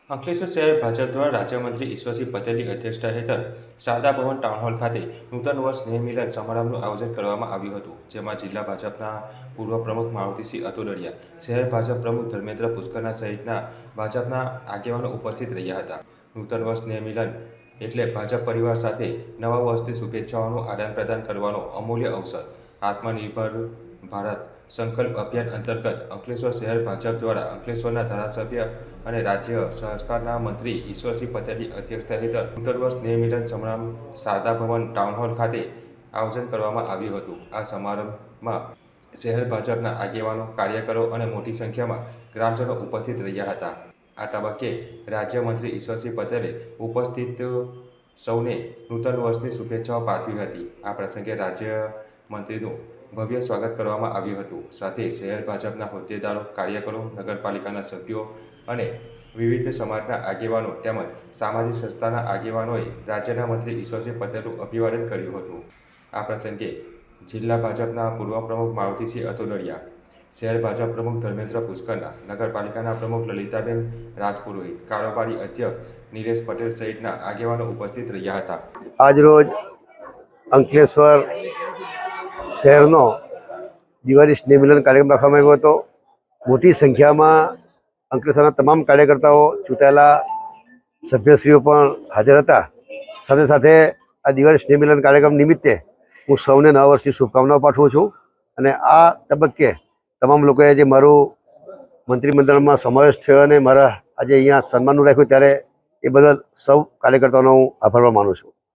અંકલેશ્વર શહેર ભાજપ દ્વારા રાજ્યમંત્રી ઈશ્વરસિંહ પટેલની અધ્યક્ષતા હેઠળ શારદા ભવન ટાઉન હોલ ખાતે નૂતન વર્ષ સ્નેહ મિલન સમારંભનું આયોજન કરવામાં આવ્યું હતું, જેમાં જિલ્લા ભાજપના પૂર્વ પ્રમુખ મારુતિસિંહ અતુલરિયા, શહેર ભાજપ પ્રમુખ ધર્મેન્દ્ર પુષ્કરના સહિતના ભાજપના આગેવાનો ઉપસ્થિત રહ્યા હતા. નૂતન વર્ષ સ્નેહ મિલન એટલે ભાજપ પરિવાર સાથે નવા વર્ષની શુભેચ્છાઓનું આદાન-પ્રદાન કરવાનો અમૂલ્ય અવસર. આત્મનિર્ભર ભારત સંકલ્પ અભિયાન અંતર્ગત અંકલેશ્વર શહેર ભાજપ દ્વારા અંકલેશ્વરના ધારાસભ્ય અને રાજ્ય સરકારના મંત્રી ઈશ્વરસિંહ પટેલની અધ્યક્ષતા હેઠળ નૂતન વર્ષ સ્નેહ મિલન સમારંભ શારદા ભવન ટાઉન હોલ ખાતે આયોજન કરવામાં આવ્યું હતું. આ સમારંભમાં શહેર ભાજપના આગેવાનો, કાર્યકરો અને મોટી સંખ્યામાં ગ્રામજનો ઉપસ્થિત રહ્યા હતા. આ તબક્કે રાજ્યમંત્રી ઈશ્વરસિંહ પટેલે ઉપસ્થિત સૌને નૂતન વર્ષની શુભેચ્છાઓ પાઠવી હતી. આ પ્રસંગે રાજ્યમંત્રીનું ભવ્ય સ્વાગત કરવામાં આવ્યું હતું. સાથે શહેર ભાજપના હોદ્દેદારો, કાર્યકરો, નગરપાલિકાના સભ્યો અને વિવિધ સમાજના આગેવાનો તેમજ સામાજિક સંસ્થાના આગેવાનોએ રાજ્યના મંત્રી ઈશ્વરસિંહ પટેલનું અભિવાદન કર્યું હતું. આ પ્રસંગે જિલ્લા ભાજપના પૂર્વ પ્રમુખ મારુતિસિંહ અતુલરિયા, શહેર ભાજપ પ્રમુખ ધર્મેન્દ્ર પુષ્કરના, નગરપાલિકાના પ્રમુખ લલિતાબેન રાજપુરોહિત, કારોબારી અધ્યક્ષ નિલેશ પટેલ સહિતના આગેવાનો ઉપસ્થિત રહ્યા હતા. આજરોજ અંકલેશ્વર શહેરનો દિવાળી સ્નેહ મિલન કાર્યક્રમ રાખવામાં આવ્યો હતો. મોટી સંખ્યામાં અંકલેશ્વરના તમામ કાર્યકર્તાઓ, ચૂંટાયેલા સભ્યશ્રીઓ પણ હાજર હતા. સાથે સાથે આ દિવાળી સ્નેહ મિલન કાર્યક્રમ નિમિત્તે હું સૌને નવા વર્ષની શુભકામનાઓ પાઠવું છું. અને આ તબક્કે તમામ લોકોએ જે મારું મંત્રીમંડળમાં સમાવેશ થયો અને મારા આજે અહીંયા સન્માનનું રાખ્યું ત્યારે એ બદલ સૌ કાર્યકર્તાઓનો હું આભાર માનું છું.